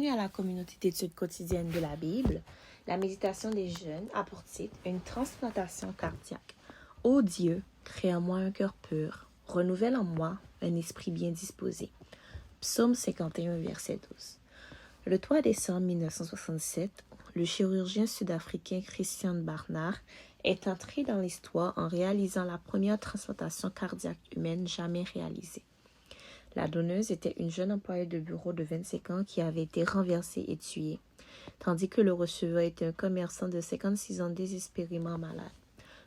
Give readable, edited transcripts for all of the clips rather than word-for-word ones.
Bienvenue à la communauté d'études quotidiennes de la Bible. La méditation des jeunes a pour titre une transplantation cardiaque. Ô Dieu, crée en moi un cœur pur, renouvelle en moi un esprit bien disposé. Psaume 51, verset 12. Le 3 décembre 1967, le chirurgien sud-africain Christian Barnard est entré dans l'histoire en réalisant la première transplantation cardiaque humaine jamais réalisée. La donneuse était une jeune employée de bureau de 25 ans qui avait été renversée et tuée, tandis que le receveur était un commerçant de 56 ans désespérément malade,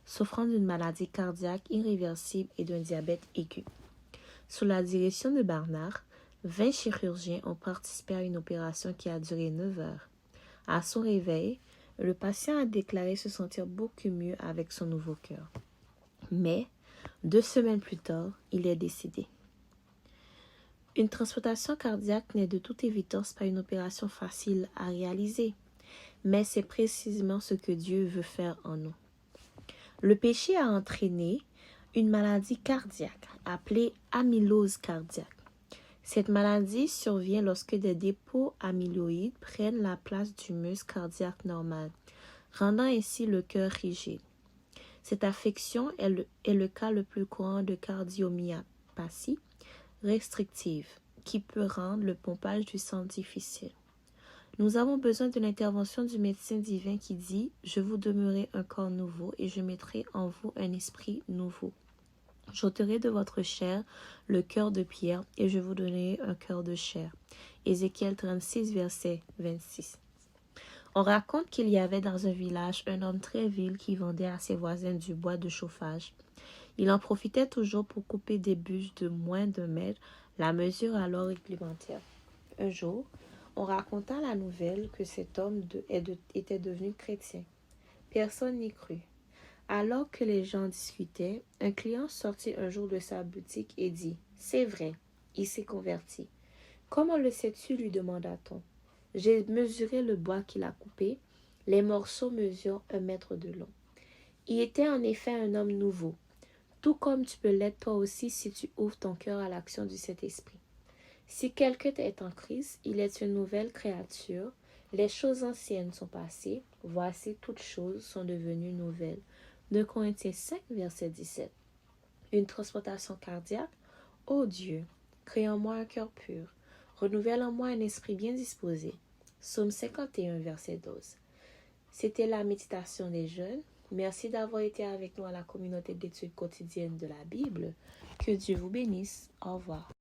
souffrant d'une maladie cardiaque irréversible et d'un diabète aigu. Sous la direction de Barnard, 20 chirurgiens ont participé à une opération qui a duré 9 heures. À son réveil, le patient a déclaré se sentir beaucoup mieux avec son nouveau cœur. Mais, 2 semaines plus tard, il est décédé. Une transplantation cardiaque n'est de toute évidence pas une opération facile à réaliser, mais c'est précisément ce que Dieu veut faire en nous. Le péché a entraîné une maladie cardiaque appelée amylose cardiaque. Cette maladie survient lorsque des dépôts amyloïdes prennent la place du muscle cardiaque normal, rendant ainsi le cœur rigide. Cette affection est le cas le plus courant de cardiomyopathie restrictive, qui peut rendre le pompage du sang difficile. Nous avons besoin de l'intervention du médecin divin qui dit « Je vous donnerai un corps nouveau et je mettrai en vous un esprit nouveau. J'ôterai de votre chair le cœur de pierre et je vous donnerai un cœur de chair. » Ézéchiel 36, verset 26. On raconte qu'il y avait dans un village un homme très vil qui vendait à ses voisins du bois de chauffage. Il en profitait toujours pour couper des bûches de moins d'1 mètre, la mesure alors réglementaire. Un jour, on raconta la nouvelle que cet homme était devenu chrétien. Personne n'y crut. Alors que les gens discutaient, un client sortit un jour de sa boutique et dit « C'est vrai, il s'est converti. »« Comment le sais-tu » lui demanda-t-on. « J'ai mesuré le bois qu'il a coupé. Les morceaux mesurent 1 mètre de long. » Il était en effet un homme nouveau. Tout comme tu peux l'être toi aussi si tu ouvres ton cœur à l'action du Saint-Esprit. Si quelqu'un est en Christ, il est une nouvelle créature. Les choses anciennes sont passées. Voici, toutes choses sont devenues nouvelles. 2 Corinthiens 5, verset 17. Une transplantation cardiaque. Ô Dieu, crée en moi un cœur pur. Renouvelle en moi un esprit bien disposé. Psaume 51, verset 12. C'était la méditation des jeunes. Merci d'avoir été avec nous à la communauté d'études quotidiennes de la Bible. Que Dieu vous bénisse. Au revoir.